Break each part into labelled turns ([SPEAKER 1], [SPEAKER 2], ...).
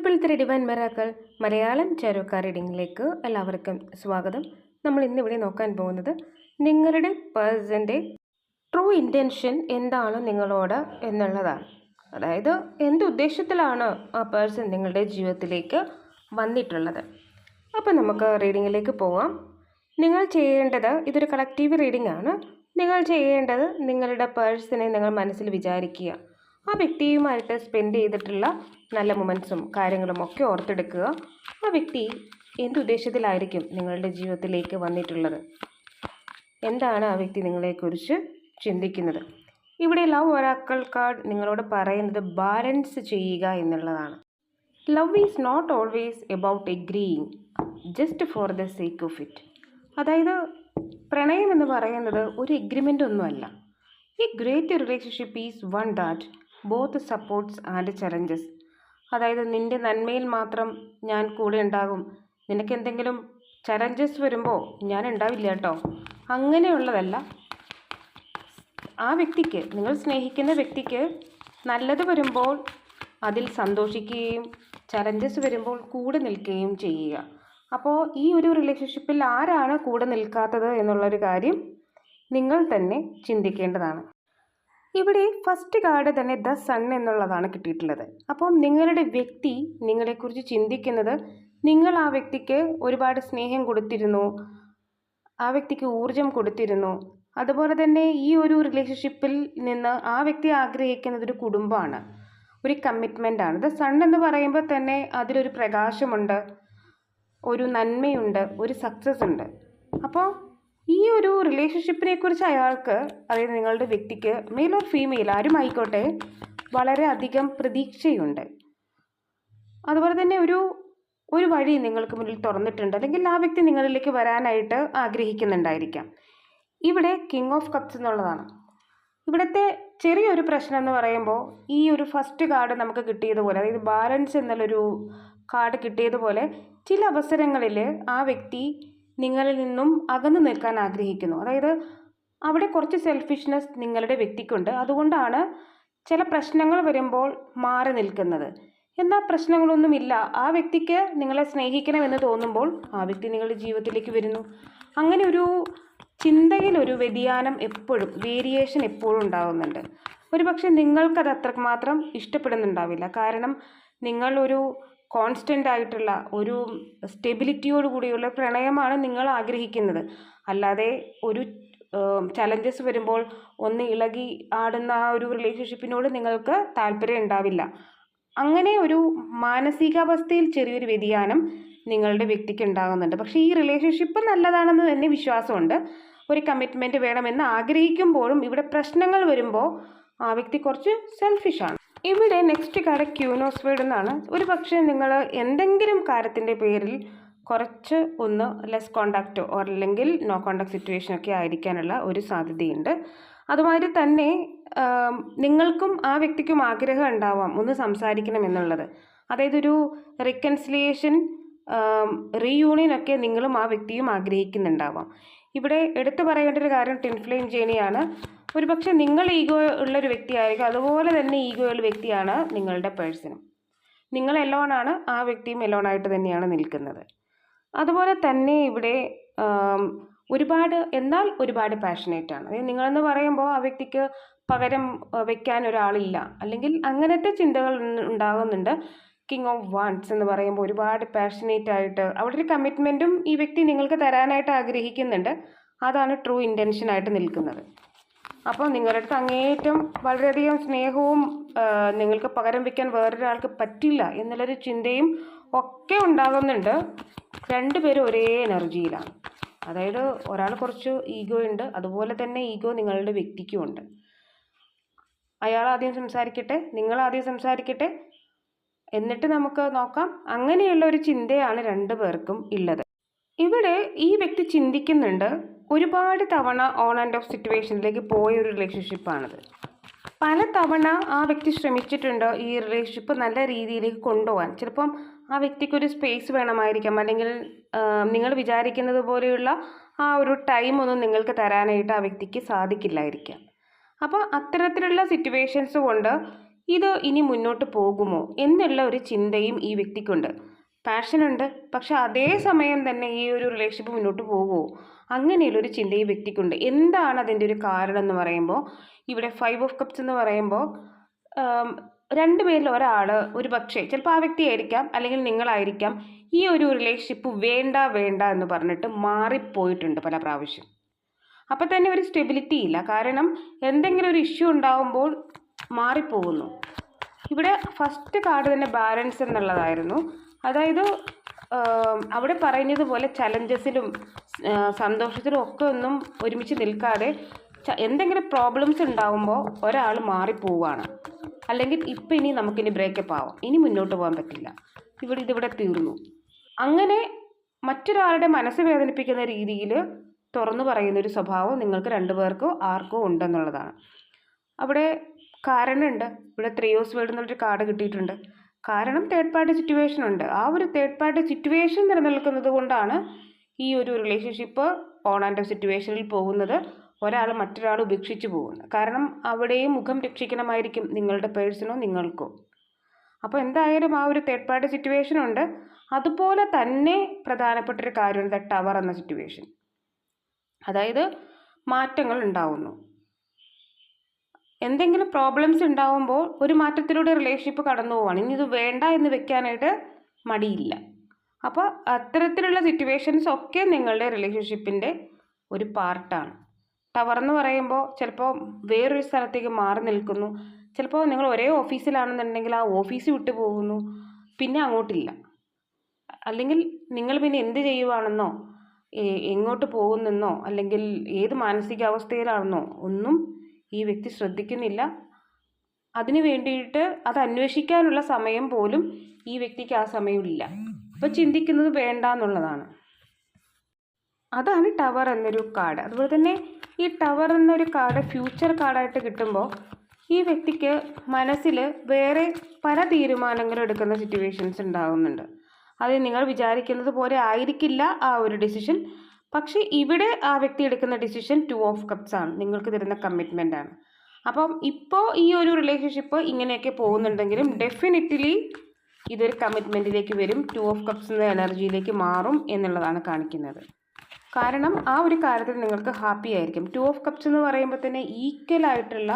[SPEAKER 1] Triple three divine miracle Malayalam ചാരോക്ക റീഡിങ്ങിലേക്ക് എല്ലാവർക്കും സ്വാഗതം. നമ്മൾ ഇന്നിവിടെ നോക്കാൻ പോകുന്നത് നിങ്ങളുടെ പേഴ്സൻ്റെ ട്രൂ ഇൻറ്റൻഷൻ എന്താണ് നിങ്ങളോട് എന്നുള്ളതാണ്. അതായത് എന്ത് ഉദ്ദേശത്തിലാണ് ആ പേഴ്സൺ നിങ്ങളുടെ ജീവിതത്തിലേക്ക് വന്നിട്ടുള്ളത്. അപ്പോൾ നമുക്ക് റീഡിങ്ങിലേക്ക് പോവാം. നിങ്ങൾ ചെയ്യേണ്ടത്, ഇതൊരു കളക്റ്റീവ് റീഡിംഗ് ആണ്. നിങ്ങൾ ചെയ്യേണ്ടത് നിങ്ങളുടെ പേഴ്സണെ നിങ്ങൾ മനസ്സിൽ വിചാരിക്കുക. ആ വ്യക്തിയുമായിട്ട് സ്പെൻഡ് ചെയ്തിട്ടുള്ള നല്ല മൊമെൻറ്റ്സും കാര്യങ്ങളും ഒക്കെ ഓർത്തെടുക്കുക. ആ വ്യക്തി എന്തുദ്ദേശത്തിലായിരിക്കും നിങ്ങളുടെ ജീവിതത്തിലേക്ക് വന്നിട്ടുള്ളത്? എന്താണ് ആ വ്യക്തി നിങ്ങളെക്കുറിച്ച് ചിന്തിക്കുന്നത്? ഇവിടെ ലവ് ഒറാക്കിൾ കാർഡ് നിങ്ങളോട് പറയുന്നത് ബാലൻസ് ചെയ്യുക എന്നുള്ളതാണ്. Love is not always about agreeing just for the sake of it. അതായത് പ്രണയം എന്ന് പറയുന്നത് ഒരു എഗ്രിമെൻ്റ് ഒന്നുമല്ല. A great relationship is one that both supports and challenges. അതായത് നിൻ്റെ നന്മയിൽ മാത്രം ഞാൻ കൂടെ ഉണ്ടാകും, നിനക്ക് എന്തെങ്കിലും ചലഞ്ചസ് വരുമ്പോൾ ഞാൻ ഉണ്ടാവില്ല കേട്ടോ, അങ്ങനെയുള്ളതല്ല. ആ വ്യക്തിക്ക്, നിങ്ങൾ സ്നേഹിക്കുന്ന വ്യക്തിക്ക് നല്ലത് വരുമ്പോൾ അതിൽ സന്തോഷിക്കുകയും ചലഞ്ചസ് വരുമ്പോൾ കൂടെ നിൽക്കുകയും ചെയ്യുക. അപ്പോൾ ഈ ഒരു റിലേഷൻഷിപ്പിൽ ആരാണ് കൂടെ നിൽക്കാത്തത് എന്നുള്ളൊരു കാര്യം നിങ്ങൾ തന്നെ ചിന്തിക്കേണ്ടതാണ്. ഇവിടെ ഫസ്റ്റ് കാർഡ് തന്നെ ദ സൺ എന്നുള്ളതാണ് കിട്ടിയിട്ടുള്ളത്. അപ്പോൾ നിങ്ങളുടെ വ്യക്തി നിങ്ങളെക്കുറിച്ച് ചിന്തിക്കുന്നത്, നിങ്ങൾ ആ വ്യക്തിക്ക് ഒരുപാട് സ്നേഹം കൊടുത്തിരുന്നു, ആ വ്യക്തിക്ക് ഊർജം കൊടുത്തിരുന്നു. അതുപോലെ തന്നെ ഈ ഒരു റിലേഷൻഷിപ്പിൽ നിന്ന് ആ വ്യക്തി ആഗ്രഹിക്കുന്നത് ഒരു കുടുംബമാണ്, ഒരു കമ്മിറ്റ്മെൻ്റ് ആണ്. ദ സൺ എന്ന് പറയുമ്പോൾ തന്നെ അതിലൊരു പ്രകാശമുണ്ട്, ഒരു നന്മയുണ്ട്, ഒരു സക്സസ് ഉണ്ട്. അപ്പോൾ ഈ ഒരു റിലേഷൻഷിപ്പിനെ കുറിച്ച് അയാൾക്ക്, അതായത് നിങ്ങളുടെ വ്യക്തിക്ക്, മെയിൽ ഓർ ഫീമെയിൽ ആരും ആയിക്കോട്ടെ, വളരെ അധികം പ്രതീക്ഷയുണ്ട്. അതുപോലെ തന്നെ ഒരു വഴി നിങ്ങൾക്ക് മുന്നിൽ തുറന്നിട്ടുണ്ട്, അല്ലെങ്കിൽ ആ വ്യക്തി നിങ്ങളിലേക്ക് വരാനായിട്ട് ആഗ്രഹിക്കുന്നുണ്ടായിരിക്കാം. ഇവിടെ കിങ് ഓഫ് കപ്സ് എന്നുള്ളതാണ്. ഇവിടുത്തെ ചെറിയൊരു പ്രശ്നം എന്ന് പറയുമ്പോൾ, ഈ ഒരു ഫസ്റ്റ് കാർഡ് നമുക്ക് കിട്ടിയതുപോലെ, അതായത് ബാലൻസ് എന്നുള്ളൊരു കാർഡ് കിട്ടിയതുപോലെ, ചില അവസരങ്ങളിൽ ആ വ്യക്തി നിങ്ങളിൽ നിന്നും അകന്നു നിൽക്കാൻ ആഗ്രഹിക്കുന്നു. അതായത് അവിടെ കുറച്ച് സെൽഫിഷ്നെസ് നിങ്ങളുടെ വ്യക്തിക്കുണ്ട്. അതുകൊണ്ടാണ് ചില പ്രശ്നങ്ങൾ വരുമ്പോൾ മാറി നിൽക്കുന്നത്. എന്നാൽ പ്രശ്നങ്ങളൊന്നുമില്ല, ആ വ്യക്തിക്ക് നിങ്ങളെ സ്നേഹിക്കണമെന്ന് തോന്നുമ്പോൾ ആ വ്യക്തി നിങ്ങളുടെ ജീവിതത്തിലേക്ക് വരുന്നു. അങ്ങനെ ഒരു ചിന്തയിൽ ഒരു വ്യതിയാനം എപ്പോഴും, വേരിയേഷൻ എപ്പോഴും ഉണ്ടാകുന്നുണ്ട്. ഒരുപക്ഷെ നിങ്ങൾക്കത് അത്രമാത്രം ഇഷ്ടപ്പെടുന്നുണ്ടാവില്ല. കാരണം നിങ്ങൾ ഒരു കോൺസ്റ്റൻ്റ് ആയിട്ടുള്ള ഒരു സ്റ്റെബിലിറ്റിയോട് കൂടിയുള്ള പ്രണയമാണ് നിങ്ങൾ ആഗ്രഹിക്കുന്നത്. അല്ലാതെ ഒരു ചലഞ്ചസ് വരുമ്പോൾ ഒന്ന് ഇളകി ആടുന്ന ആ ഒരു റിലേഷൻഷിപ്പിനോട് നിങ്ങൾക്ക് താല്പര്യം ഉണ്ടാവില്ല. അങ്ങനെ ഒരു മാനസികാവസ്ഥയിൽ ചെറിയൊരു വ്യതിയാനം നിങ്ങളുടെ വ്യക്തിക്ക് ഉണ്ടാകുന്നുണ്ട്. പക്ഷേ ഈ റിലേഷൻഷിപ്പ് നല്ലതാണെന്ന് തന്നെ വിശ്വാസമുണ്ട്. ഒരു കമ്മിറ്റ്മെൻറ്റ് വേണമെന്ന് ആഗ്രഹിക്കുമ്പോഴും ഇവിടെ പ്രശ്നങ്ങൾ വരുമ്പോൾ ആ വ്യക്തി കുറച്ച് സെൽഫിഷാണ്. ഇവിടെ next card queen of sword എന്നാണ്. ഒരു പക്ഷേ നിങ്ങൾ എന്തെങ്കിലും കാര്യത്തിൻ്റെ പേരിൽ കുറച്ച് ഒന്ന് ലെസ് കോണ്ടാക്റ്റോ അല്ലെങ്കിൽ നോ കോണ്ടാക്ട് സിറ്റുവേഷനൊക്കെ ആയിരിക്കാനുള്ള ഒരു സാധ്യതയുണ്ട്. അതുമാതിരി തന്നെ നിങ്ങൾക്കും ആ വ്യക്തിക്കും ആഗ്രഹം ഉണ്ടാവാം ഒന്ന് സംസാരിക്കണം എന്നുള്ളത്. അതായത് ഒരു റീകൺസിലിയേഷൻ, റീയൂണിയൻ ഒക്കെ നിങ്ങളും ആ വ്യക്തിയും ആഗ്രഹിക്കുന്നുണ്ടാവാം. ഇവിടെ എടുത്തു പറയേണ്ട ഒരു കാര്യം ട്വിൻ ഫ്ലെയിം ജേണിയാണ്. ഒരുപക്ഷെ നിങ്ങൾ ഈഗോ ഉള്ളൊരു വ്യക്തിയായിരിക്കും, അതുപോലെ തന്നെ ഈഗോ ഉള്ള വ്യക്തിയാണ് നിങ്ങളുടെ പേഴ്സണും. നിങ്ങൾ എലോണാണ്, ആ വ്യക്തിയും എലോണായിട്ട് തന്നെയാണ് നിൽക്കുന്നത്. അതുപോലെ തന്നെ ഇവിടെ ഒരുപാട് പാഷനേറ്റ് ആണ്. അതായത് നിങ്ങളെന്ന് പറയുമ്പോൾ ആ വ്യക്തിക്ക് പകരം വെക്കാൻ ഒരാളില്ല, അല്ലെങ്കിൽ അങ്ങനത്തെ ചിന്തകൾ ഉണ്ടാകുന്നുണ്ട്. കിങ് ഓഫ് വാൻഡ്സ് എന്ന് പറയുമ്പോൾ ഒരുപാട് പാഷനേറ്റ് ആയിട്ട് അവിടെ ഒരു കമ്മിറ്റ്മെൻറ്റും ഈ വ്യക്തി നിങ്ങൾക്ക് തരാനായിട്ട് ആഗ്രഹിക്കുന്നുണ്ട്. അതാണ് ട്രൂ ഇൻറ്റൻഷനായിട്ട് നിൽക്കുന്നത്. അപ്പോൾ നിങ്ങളുടെ അടുത്ത് അങ്ങേയറ്റം വളരെയധികം സ്നേഹവും നിങ്ങൾക്ക് പകരം വയ്ക്കാൻ വേറൊരാൾക്ക് പറ്റില്ല എന്നുള്ളൊരു ചിന്തയും ഒക്കെ ഉണ്ടാകുന്നുണ്ട്. രണ്ടുപേരും ഒരേ എനർജിയിലാണ്. അതായത് ഒരാൾ കുറച്ച് ഈഗോ ഉണ്ട്, അതുപോലെ തന്നെ ഈഗോ നിങ്ങളുടെ വ്യക്തിക്കും ഉണ്ട്. അയാൾ ആദ്യം സംസാരിക്കട്ടെ, നിങ്ങൾ ആദ്യം സംസാരിക്കട്ടെ, എന്നിട്ട് നമുക്ക് നോക്കാം. അങ്ങനെയുള്ള ഒരു ചിന്തയാണ് രണ്ടു പേർക്കും ഉള്ളത്. ഇവിടെ ഈ വ്യക്തി ചിന്തിക്കുന്നുണ്ട്, ഒരുപാട് തവണ ഓൺ ആൻഡ് ഓഫ് സിറ്റുവേഷനിലേക്ക് പോയൊരു റിലേഷൻഷിപ്പാണിത്. പല തവണ ആ വ്യക്തി ശ്രമിച്ചിട്ടുണ്ട് ഈ റിലേഷൻഷിപ്പ് നല്ല രീതിയിലേക്ക് കൊണ്ടുപോകാൻ. ചിലപ്പം ആ വ്യക്തിക്കൊരു സ്പേസ് വേണമായിരിക്കാം, അല്ലെങ്കിൽ നിങ്ങൾ വിചാരിക്കുന്നത് പോലെയുള്ള ആ ഒരു ടൈമൊന്നും നിങ്ങൾക്ക് തരാനായിട്ട് ആ വ്യക്തിക്ക് സാധിക്കില്ലായിരിക്കാം. അപ്പോൾ അത്തരത്തിലുള്ള സിറ്റുവേഷൻസ് കൊണ്ട് ഇത് ഇനി മുന്നോട്ട് പോകുമോ എന്നുള്ള ഒരു ചിന്തയും ഈ വ്യക്തിക്കുണ്ട്. പാഷനുണ്ട്, പക്ഷെ അതേ സമയം തന്നെ ഈ ഒരു റിലേഷൻഷിപ്പ് മുന്നോട്ട് പോകുമോ അങ്ങനെയുള്ളൊരു ചിന്ത ഈ വ്യക്തിക്കുണ്ട്. എന്താണ് അതിൻ്റെ ഒരു കാരണം എന്ന് പറയുമ്പോൾ, ഇവിടെ 5 ഓഫ് കപ്സ് എന്ന് പറയുമ്പോൾ രണ്ടുപേരിൽ ഒരാൾ ഒരു പക്ഷേ ചിലപ്പോൾ ആ വ്യക്തി ആയിരിക്കാം, അല്ലെങ്കിൽ നിങ്ങളായിരിക്കാം, ഈ ഒരു റിലേഷൻഷിപ്പ് വേണ്ട വേണ്ട എന്ന് പറഞ്ഞിട്ട് മാറിപ്പോയിട്ടുണ്ട് പല പ്രാവശ്യം. അപ്പം തന്നെ ഒരു സ്റ്റെബിലിറ്റി ഇല്ല. കാരണം എന്തെങ്കിലും ഒരു ഇഷ്യൂ ഉണ്ടാകുമ്പോൾ മാറിപ്പോകുന്നു. ഇവിടെ ഫസ്റ്റ് കാർഡ് തന്നെ ബാലൻസ് എന്നുള്ളതായിരുന്നു. അതായത് അവിടെ പറയുന്നത് പോലെ ചലഞ്ചസിലും സന്തോഷത്തിലും ഒക്കെ ഒന്നും ഒരുമിച്ച് നിൽക്കാതെ എന്തെങ്കിലും പ്രോബ്ലംസ് ഉണ്ടാകുമ്പോൾ ഒരാൾ മാറിപ്പോവുകയാണ്. അല്ലെങ്കിൽ ഇപ്പം ഇനി നമുക്കിനി ബ്രേക്കപ്പ് ആവാം, ഇനി മുന്നോട്ട് പോകാൻ പറ്റില്ല, ഇതിവിടെ തീർന്നു, അങ്ങനെ മറ്റൊരാളുടെ മനസ്സ് വേദനിപ്പിക്കുന്ന രീതിയിൽ തുറന്നു പറയുന്നൊരു സ്വഭാവം നിങ്ങൾക്ക് രണ്ടുപേർക്കോ ആർക്കോ ഉണ്ടെന്നുള്ളതാണ്. അവിടെ കാരണമുണ്ട്. ഇവിടെ 3 ഓഫ് വേർഡ് എന്നുള്ളൊരു കാർഡ് കിട്ടിയിട്ടുണ്ട്. കാരണം തേർഡ് പാർട്ടി സിറ്റുവേഷൻ ഉണ്ട്. ആ ഒരു തേർഡ് പാർട്ടി സിറ്റുവേഷൻ നിലനിൽക്കുന്നത് കൊണ്ടാണ് ഈ ഒരു റിലേഷൻഷിപ്പ് ഓൺ ആൻഡ് ഓഫ് സിറ്റുവേഷനിൽ പോകുന്നത്. ഒരാൾ മറ്റൊരാൾ ഉപേക്ഷിച്ച് പോകുന്നത്. കാരണം അവിടെയും മുഖം രക്ഷിക്കണമായിരിക്കും നിങ്ങളുടെ പേഴ്സണോ നിങ്ങൾക്കോ. അപ്പോൾ എന്തായാലും ആ ഒരു തേർഡ് പാർട്ടി സിറ്റുവേഷൻ ഉണ്ട്. അതുപോലെ തന്നെ പ്രധാനപ്പെട്ടൊരു കാര്യമുണ്ട് ടവർ എന്ന സിറ്റുവേഷൻ. അതായത് മാറ്റങ്ങൾ ഉണ്ടാവുന്നു. എന്തെങ്കിലും പ്രോബ്ലംസ് ഉണ്ടാവുമ്പോൾ ഒരു മാറ്റത്തിലൂടെ റിലേഷൻഷിപ്പ് കടന്നു പോവാണ്. ഇനി ഇത് വേണ്ട എന്ന് വെക്കാനായിട്ട് മടിയില്ല. അപ്പോൾ അത്തരത്തിലുള്ള സിറ്റുവേഷൻസ് ഒക്കെ നിങ്ങളുടെ റിലേഷൻഷിപ്പിൻ്റെ ഒരു പാർട്ടാണ്. ടവർ എന്ന് പറയുമ്പോൾ ചിലപ്പോൾ വേറൊരു സ്ഥലത്തേക്ക് മാറി നിൽക്കുന്നു. ചിലപ്പോൾ നിങ്ങൾ ഒരേ ഓഫീസിലാണെന്നുണ്ടെങ്കിൽ ആ ഓഫീസ് വിട്ടു പോകുന്നു, പിന്നെ അങ്ങോട്ടില്ല. അല്ലെങ്കിൽ നിങ്ങൾ പിന്നെ എന്ത് ചെയ്യുവാണെന്നോ എങ്ങോട്ട് പോകുന്നെന്നോ അല്ലെങ്കിൽ ഏത് മാനസികാവസ്ഥയിലാണെന്നോ ഒന്നും ഈ വ്യക്തി ശ്രദ്ധിക്കുന്നില്ല. അതിന് വേണ്ടിയിട്ട് അത് അന്വേഷിക്കാനുള്ള സമയം പോലും ഈ വ്യക്തിക്ക് ആ സമയമില്ല. അപ്പോൾ ചിന്തിക്കുന്നത് വേണ്ട എന്നുള്ളതാണ്. അതാണ് ടവർ എന്നൊരു കാർഡ്. അതുപോലെ തന്നെ ഈ ടവർ എന്നൊരു കാർഡ് ഫ്യൂച്ചർ കാർഡായിട്ട് കിട്ടുമ്പോൾ ഈ വ്യക്തിക്ക് മനസ്സിൽ വേറെ പല തീരുമാനങ്ങളും എടുക്കുന്ന സിറ്റുവേഷൻസ് ഉണ്ടാകുന്നുണ്ട്. അത് നിങ്ങൾ വിചാരിക്കുന്നത് പോലെ ആയിരിക്കില്ല ആ ഒരു ഡിസിഷൻ. പക്ഷേ ഇവിടെ ആ വ്യക്തി എടുക്കുന്ന ഡിസിഷൻ 2 ഓഫ് കപ്സ് ആണ്, നിങ്ങൾക്ക് തരുന്ന കമ്മിറ്റ്മെൻ്റ് ആണ്. അപ്പം ഇപ്പോൾ ഈ ഒരു റിലേഷൻഷിപ്പ് ഇങ്ങനെയൊക്കെ പോകുന്നുണ്ടെങ്കിലും ഡെഫിനറ്റ്ലി ഇതൊരു കമ്മിറ്റ്മെൻറ്റിലേക്ക് വരും. 2 ഓഫ് കപ്സ് എന്ന എനർജിയിലേക്ക് മാറും എന്നുള്ളതാണ് കാണിക്കുന്നത്. കാരണം ആ ഒരു കാര്യത്തിൽ നിങ്ങൾക്ക് ഹാപ്പി ആയിരിക്കും. 2 ഓഫ് കപ്സ് എന്ന് പറയുമ്പോൾ തന്നെ ഈക്വലായിട്ടുള്ള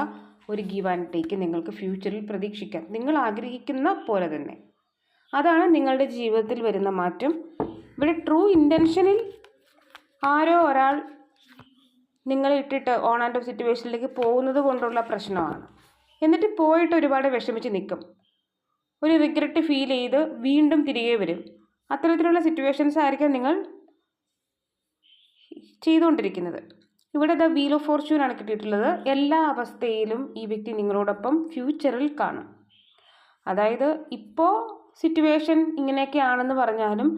[SPEAKER 1] ഒരു ഗീവ് ആൻഡ് ടേക്ക് നിങ്ങൾക്ക് ഫ്യൂച്ചറിൽ പ്രതീക്ഷിക്കാം, നിങ്ങൾ ആഗ്രഹിക്കുന്ന പോലെ തന്നെ. അതാണ് നിങ്ങളുടെ ജീവിതത്തിൽ വരുന്ന മാറ്റം. ഇവിടെ ട്രൂ ഇൻറ്റൻഷനിൽ ആരോ ഒരാൾ നിങ്ങളെ ഇട്ടിട്ട് ഓൺ ആൻഡ് ഓഫ് സിറ്റുവേഷനിലേക്ക് പോകുന്നത് കൊണ്ടുള്ള പ്രശ്നമാണ്. എന്നിട്ട് പോയിട്ട് ഒരുപാട് വിഷമിച്ച് നിൽക്കും, ഒരു റിഗ്രറ്റ് ഫീൽ ചെയ്ത് വീണ്ടും തിരികെ വരും. അത്തരത്തിലുള്ള സിറ്റുവേഷൻസ് ആയിരിക്കാം നിങ്ങൾ ചെയ്തുകൊണ്ടിരിക്കുന്നത്. ഇവിടെ ദ വീൽ ഓഫ് ഫോർച്യൂൺ ആണ് കിട്ടിയിട്ടുള്ളത്. എല്ലാ അവസ്ഥയിലും ഈ വ്യക്തി നിങ്ങളോടൊപ്പം ഫ്യൂച്ചറിൽ കാണും. അതായത് ഇപ്പോൾ സിറ്റുവേഷൻ ഇങ്ങനെയൊക്കെയാണെന്ന് പറഞ്ഞാലും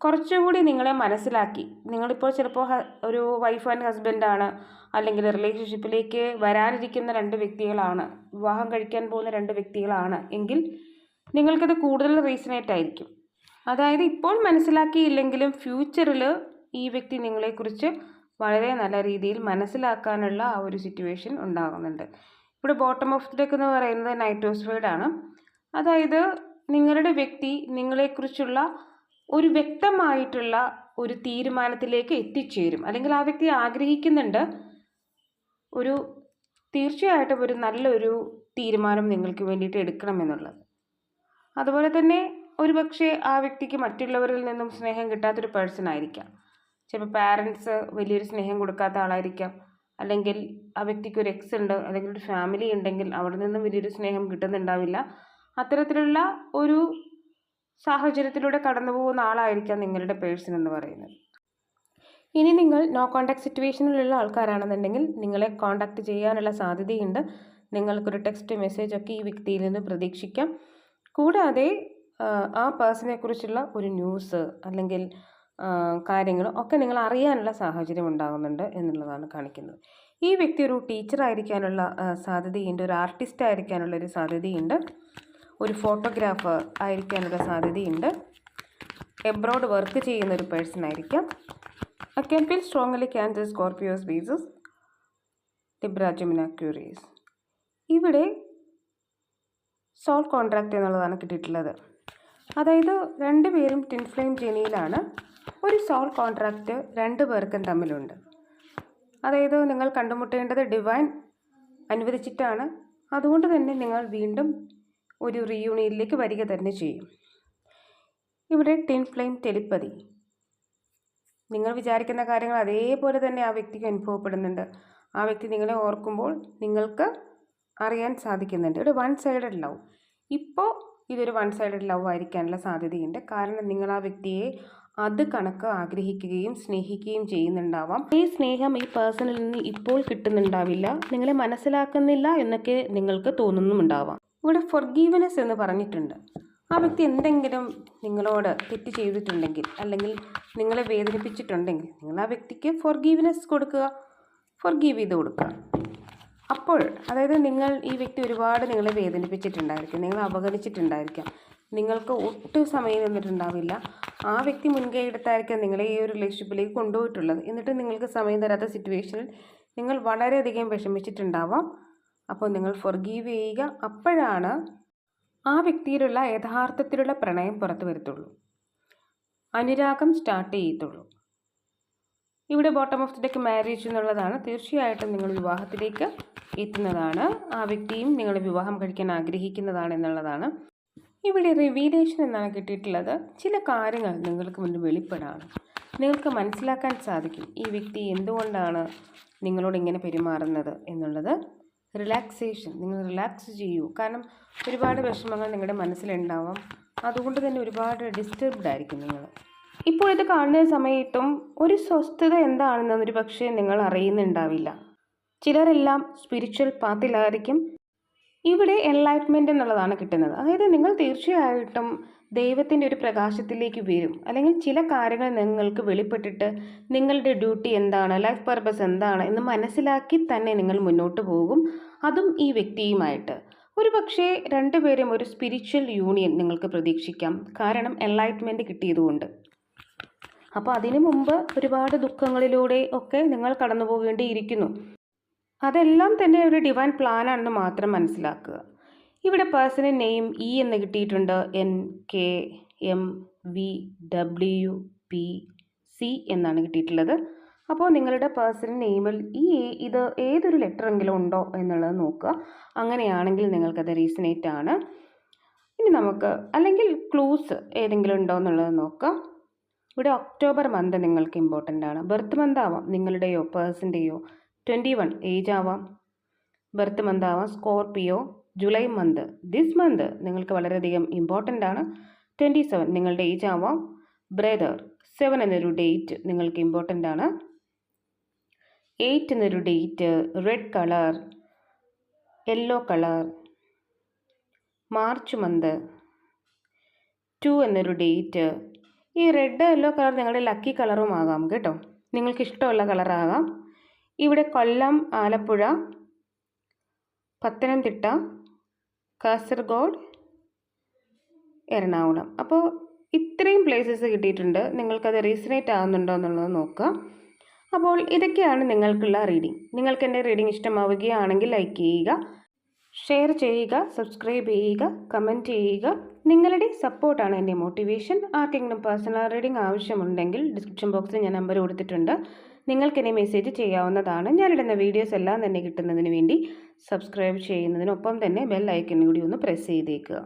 [SPEAKER 1] കുറച്ചുകൂടി നിങ്ങളെ മനസ്സിലാക്കി, നിങ്ങളിപ്പോൾ ചിലപ്പോൾ ഒരു വൈഫ് ആൻഡ് ഹസ്ബൻഡാണ്, അല്ലെങ്കിൽ റിലേഷൻഷിപ്പിലേക്ക് വരാനിരിക്കുന്ന 2 വ്യക്തികളാണ്, വിവാഹം കഴിക്കാൻ പോകുന്ന 2 വ്യക്തികളാണ് എങ്കിൽ നിങ്ങൾക്കത് കൂടുതൽ റീസണേറ്റ് ആയിരിക്കും. അതായത് ഇപ്പോൾ മനസ്സിലാക്കിയില്ലെങ്കിലും ഫ്യൂച്ചറിൽ ഈ വ്യക്തി നിങ്ങളെക്കുറിച്ച് വളരെ നല്ല രീതിയിൽ മനസ്സിലാക്കാനുള്ള ആ ഒരു സിറ്റുവേഷൻ ഉണ്ടാകുന്നുണ്ട്. ഇവിടെ ബോട്ടം ഓഫ് ദി ഡെക്ക് എന്ന് പറയുന്നത് നൈറ്റ് ഓഫ് സ്വേർഡ് ആണ്. അതായത് നിങ്ങളുടെ വ്യക്തി നിങ്ങളെക്കുറിച്ചുള്ള ഒരു വ്യക്തമായിട്ടുള്ള ഒരു തീരുമാനത്തിലേക്ക് എത്തിച്ചേരും, അല്ലെങ്കിൽ ആ വ്യക്തി ആഗ്രഹിക്കുന്നുണ്ട് ഒരു തീർച്ചയായിട്ടും ഒരു നല്ലൊരു തീരുമാനം നിങ്ങൾക്ക് വേണ്ടിയിട്ട് എടുക്കണമെന്നുള്ളത്. അതുപോലെ തന്നെ ഒരുപക്ഷെ ആ വ്യക്തിക്ക് മറ്റുള്ളവരിൽ നിന്നും സ്നേഹം കിട്ടാത്തൊരു പേഴ്സൺ ആയിരിക്കാം. ചിലപ്പോൾ പാരൻസ് വലിയൊരു സ്നേഹം കൊടുക്കാത്ത ആളായിരിക്കാം, അല്ലെങ്കിൽ ആ വ്യക്തിക്ക് ഒരു എക്സ് ഉണ്ട്, അല്ലെങ്കിൽ ഒരു ഫാമിലി ഉണ്ടെങ്കിൽ അവിടെ നിന്നും വലിയൊരു സ്നേഹം കിട്ടുന്നുണ്ടാവില്ല. അത്തരത്തിലുള്ള ഒരു സാഹചര്യത്തിലൂടെ കടന്നു പോകുന്ന ആളായിരിക്കാം നിങ്ങളുടെ പേഴ്സൺ എന്ന് പറയുന്നത്. ഇനി നിങ്ങൾ നോ കോൺടാക്ട് സിറ്റുവേഷനിലുള്ള ആൾക്കാരാണെന്നുണ്ടെങ്കിൽ നിങ്ങളെ കോൺടാക്റ്റ് ചെയ്യാനുള്ള സാധ്യതയുണ്ട്. നിങ്ങൾക്കൊരു ടെക്സ്റ്റ് മെസ്സേജ് ഒക്കെ ഈ വ്യക്തിയിൽ നിന്ന് പ്രതീക്ഷിക്കാം. കൂടാതെ ആ പേഴ്സണെ കുറിച്ചുള്ള ഒരു ന്യൂസ് അല്ലെങ്കിൽ കാര്യങ്ങൾ ഒക്കെ നിങ്ങൾ അറിയാനുള്ള സാഹചര്യം ഉണ്ടാകുന്നുണ്ട് എന്നുള്ളതാണ് കാണിക്കുന്നത്. ഈ വ്യക്തി ഒരു ടീച്ചർ ആയിരിക്കാനുള്ള സാധ്യതയുണ്ട്, ഒരു ആർട്ടിസ്റ്റ് ആയിരിക്കാനുള്ള ഒരു സാധ്യതയുണ്ട്, ഒരു ഫോട്ടോഗ്രാഫർ ആയിരിക്കാനുള്ള സാധ്യതയുണ്ട്, എബ്രോഡ് വർക്ക് ചെയ്യുന്ന ഒരു പേഴ്സൺ ആയിരിക്കാം. I can feel strongly Cancer, Scorpios, Pisces, Libra, Gemini, Aquarius. ഇവിടെ സോൾ കോൺട്രാക്റ്റ് എന്നുള്ളതാണ് കിട്ടിയിട്ടുള്ളത്. അതായത് രണ്ടുപേരും ട്വിൻ ഫ്ലെയിം ജനിയിലാണ്. ഒരു സോൾ കോൺട്രാക്റ്റ് രണ്ടു പേർക്കും തമ്മിലുണ്ട്. അതായത് നിങ്ങൾ കണ്ടുമുട്ടേണ്ടത് ഡിവൈൻ അനുവദിച്ചിട്ടാണ്. അതുകൊണ്ട് തന്നെ നിങ്ങൾ വീണ്ടും ഒരു റീയൂണിയനിലേക്ക് വരിക തന്നെ ചെയ്യും. ഇവിടെ ട്വിൻ ഫ്ലെയിം ടെലിപ്പതി, നിങ്ങൾ വിചാരിക്കുന്ന കാര്യങ്ങൾ അതേപോലെ തന്നെ ആ വ്യക്തിക്ക് അനുഭവപ്പെടുന്നുണ്ട്. ആ വ്യക്തി നിങ്ങളെ ഓർക്കുമ്പോൾ നിങ്ങൾക്ക് അറിയാൻ സാധിക്കുന്നുണ്ട്. ഒരു വൺ സൈഡഡ് ലവ്. ഇപ്പോൾ ഇതൊരു വൺ സൈഡഡ് ലവ് ആയിരിക്കാനുള്ള സാധ്യതയുണ്ട്. കാരണം നിങ്ങൾ ആ വ്യക്തിയെ അത് കണക്ക് ആഗ്രഹിക്കുകയും സ്നേഹിക്കുകയും ചെയ്യുന്നുണ്ടാവാം. ഈ സ്നേഹം ഈ പേഴ്സണിൽ നിന്ന് ഇപ്പോൾ കിട്ടുന്നുണ്ടാവില്ല, നിങ്ങളെ മനസ്സിലാക്കുന്നില്ല എന്നൊക്കെ നിങ്ങൾക്ക് തോന്നുന്നുമുണ്ടാവാം. ഇവിടെ ഫൊർഗീവ്നെസ് എന്ന് പറഞ്ഞിട്ടുണ്ട്. ആ വ്യക്തി എന്തെങ്കിലും നിങ്ങളോട് തെറ്റ് ചെയ്തിട്ടുണ്ടെങ്കിൽ അല്ലെങ്കിൽ നിങ്ങളെ വേദനിപ്പിച്ചിട്ടുണ്ടെങ്കിൽ നിങ്ങൾ ആ വ്യക്തിക്ക് ഫൊർഗീവ്നെസ് കൊടുക്കുക, ഫൊർഗീവ് ചെയ്ത് കൊടുക്കുക. അപ്പോൾ അതായത് നിങ്ങൾ ഈ വ്യക്തി ഒരുപാട് നിങ്ങളെ വേദനിപ്പിച്ചിട്ടുണ്ടായിരിക്കും, നിങ്ങളെ അവഗണിച്ചിട്ടുണ്ടായിരിക്കാം, നിങ്ങൾക്ക് ഒട്ടും സമയം തന്നിട്ടുണ്ടാവില്ല. ആ വ്യക്തി മുൻകൈ എടുത്തായിരിക്കാം നിങ്ങളെ ഈ ഒരു റിലേഷൻഷിപ്പിലേക്ക് കൊണ്ടുപോയിട്ടുള്ളത്. എന്നിട്ട് നിങ്ങൾക്ക് സമയം തരാത്ത സിറ്റുവേഷനിൽ നിങ്ങൾ വളരെയധികം വിഷമിച്ചിട്ടുണ്ടാവാം. അപ്പോൾ നിങ്ങൾ ഫൊർഗീവ് ചെയ്യുക. അപ്പോഴാണ് ആ വ്യക്തിയിലുള്ള യഥാർത്ഥത്തിലുള്ള പ്രണയം പുറത്തു വരത്തുള്ളൂ, അനുരാഗം സ്റ്റാർട്ട് ചെയ്യത്തുള്ളൂ. ഇവിടെ bottom of the deck marriage എന്നുള്ളതാണ്. തീർച്ചയായിട്ടും നിങ്ങൾ വിവാഹത്തിലേക്ക് എത്തുന്നതാണ്. ആ വ്യക്തിയും നിങ്ങളെ വിവാഹം കഴിക്കാൻ ആഗ്രഹിക്കുന്നതാണ് എന്നുള്ളതാണ്. ഇവിടെ റിവീലേഷൻ എന്നാണ് കിട്ടിയിട്ടുള്ളത്. ചില കാര്യങ്ങൾ നിങ്ങൾക്ക് മുന്നിൽ വെളിപ്പെടാണ്. നിങ്ങൾക്ക് മനസ്സിലാക്കാൻ സാധിക്കും ഈ വ്യക്തി എന്തുകൊണ്ടാണ് നിങ്ങളോട് ഇങ്ങനെ പെരുമാറുന്നത് എന്നുള്ളത്. റിലാക്സേഷൻ, നിങ്ങൾ റിലാക്സ് ചെയ്യൂ. കാരണം ഒരുപാട് വിഷമങ്ങൾ നിങ്ങളുടെ മനസ്സിലുണ്ടാവാം. അതുകൊണ്ട് തന്നെ ഒരുപാട് ഡിസ്റ്റർബ്ഡ് ആയിരിക്കും നിങ്ങൾ. ഇപ്പോൾ ഇത് കാണുന്ന സമയത്തും ഒരു സ്വസ്ഥത എന്താണെന്നൊരു പക്ഷേ നിങ്ങൾ അറിയുന്നുണ്ടാവില്ല. ചിലരെല്ലാം സ്പിരിച്വൽ പാത്തിലായിരിക്കും. ഇവിടെ എൻലൈറ്റ്മെൻറ്റ് എന്നുള്ളതാണ് കിട്ടുന്നത്. അതായത് നിങ്ങൾ തീർച്ചയായിട്ടും ദൈവത്തിൻ്റെ ഒരു പ്രകാശത്തിലേക്ക് വരും. അല്ലെങ്കിൽ ചില കാര്യങ്ങൾ നിങ്ങൾക്ക് വെളിപ്പെട്ടിട്ട് നിങ്ങളുടെ ഡ്യൂട്ടി എന്താണ്, ലൈഫ് പർപ്പസ് എന്താണ് എന്ന് മനസ്സിലാക്കി തന്നെ നിങ്ങൾ മുന്നോട്ട് പോകും. അതും ഈ വ്യക്തിയുമായിട്ട്. ഒരു പക്ഷേ രണ്ടുപേരും ഒരു സ്പിരിച്വൽ യൂണിയൻ നിങ്ങൾക്ക് പ്രതീക്ഷിക്കാം. കാരണം എൻലൈറ്റ്മെൻറ്റ് കിട്ടിയതുകൊണ്ട്. അപ്പോൾ അതിനു മുമ്പ് ഒരുപാട് ദുഃഖങ്ങളിലൂടെ ഒക്കെ നിങ്ങൾ കടന്നു പോകേണ്ടിയിരിക്കുന്നു. അതെല്ലാം തന്നെ ഒരു ഡിവൈൻ പ്ലാനാണെന്ന് മാത്രം മനസ്സിലാക്കുക. ഇവിടെ പേഴ്സണൽ നെയിം ഇ എന്ന് കിട്ടിയിട്ടുണ്ട്. NKMVWPC എന്നാണ് കിട്ടിയിട്ടുള്ളത്. അപ്പോൾ നിങ്ങളുടെ പേഴ്സണൽ നെയിമിൽ ഇത് ഏതൊരു ലെറ്ററെങ്കിലും ഉണ്ടോ എന്നുള്ളത് നോക്കുക. അങ്ങനെയാണെങ്കിൽ നിങ്ങൾക്കത് റീസണേറ്റ് ആണ്. ഇനി നമുക്ക് അല്ലെങ്കിൽ ക്ലൂസ് ഏതെങ്കിലും ഉണ്ടോ എന്നുള്ളത് നോക്കുക. ഇവിടെ ഒക്ടോബർ മന്ത് നിങ്ങൾക്ക് ഇമ്പോർട്ടൻ്റ് ആണ്. ബർത്ത് മന്ത് ആവാം നിങ്ങളുടെയോ പേഴ്സൻ്റെയോ. 21 ഏജ് ആവാം, ബർത്ത് മന്ത് ആവാം. Scorpio. July month, this month നിങ്ങൾക്ക് വളരെയധികം ഇമ്പോർട്ടൻ്റ് ആണ്. 27 നിങ്ങളുടെ ഏജ് ആവാം. ബ്രദർ 7 എന്നൊരു ഡേറ്റ് നിങ്ങൾക്ക് ഇമ്പോർട്ടൻ്റ് ആണ്. 8 എന്നൊരു date. Red colour, yellow colour. March month 2 എന്നൊരു ഡേറ്റ്. ഈ റെഡ് യെല്ലോ കളർ നിങ്ങളുടെ ലക്കി കളറും ആകാം കേട്ടോ, നിങ്ങൾക്ക് ഇഷ്ടമുള്ള കളറാകാം. ഇവിടെ കൊല്ലം, ആലപ്പുഴ, പത്തനംതിട്ട, കാസർഗോഡ്, എറണാകുളം. അപ്പോൾ ഇത്രയും പ്ലേസസ് കിട്ടിയിട്ടുണ്ട്. നിങ്ങൾക്കത് റീസണേറ്റ് ആകുന്നുണ്ടോ എന്നുള്ളത് നോക്കുക. അപ്പോൾ ഇതൊക്കെയാണ് നിങ്ങൾക്കുള്ള റീഡിംഗ്. നിങ്ങൾക്ക് എൻ്റെ റീഡിംഗ് ഇഷ്ടമാവുകയാണെങ്കിൽ ലൈക്ക് ചെയ്യുക, ഷെയർ ചെയ്യുക, സബ്സ്ക്രൈബ് ചെയ്യുക, കമൻറ്റ് ചെയ്യുക. നിങ്ങളുടെ സപ്പോർട്ടാണ് എൻ്റെ മോട്ടിവേഷൻ. ആർക്കെങ്കിലും പേഴ്സണൽ റീഡിംഗ് ആവശ്യമുണ്ടെങ്കിൽ ഡിസ്ക്രിപ്ഷൻ ബോക്സിൽ ഞാൻ നമ്പർ കൊടുത്തിട്ടുണ്ട്. നിങ്ങൾക്കെന്നെ മെസ്സേജ് ചെയ്യാവുന്നതാണ്. ഞാനിടുന്ന വീഡിയോസ് എല്ലാം തന്നെ കിട്ടുന്നതിന് വേണ്ടി സബ്സ്ക്രൈബ് ചെയ്യുന്നതിനൊപ്പം തന്നെ ബെൽ ഐക്കൺ കൂടി ഒന്ന് പ്രസ് ചെയ്തേക്കുക.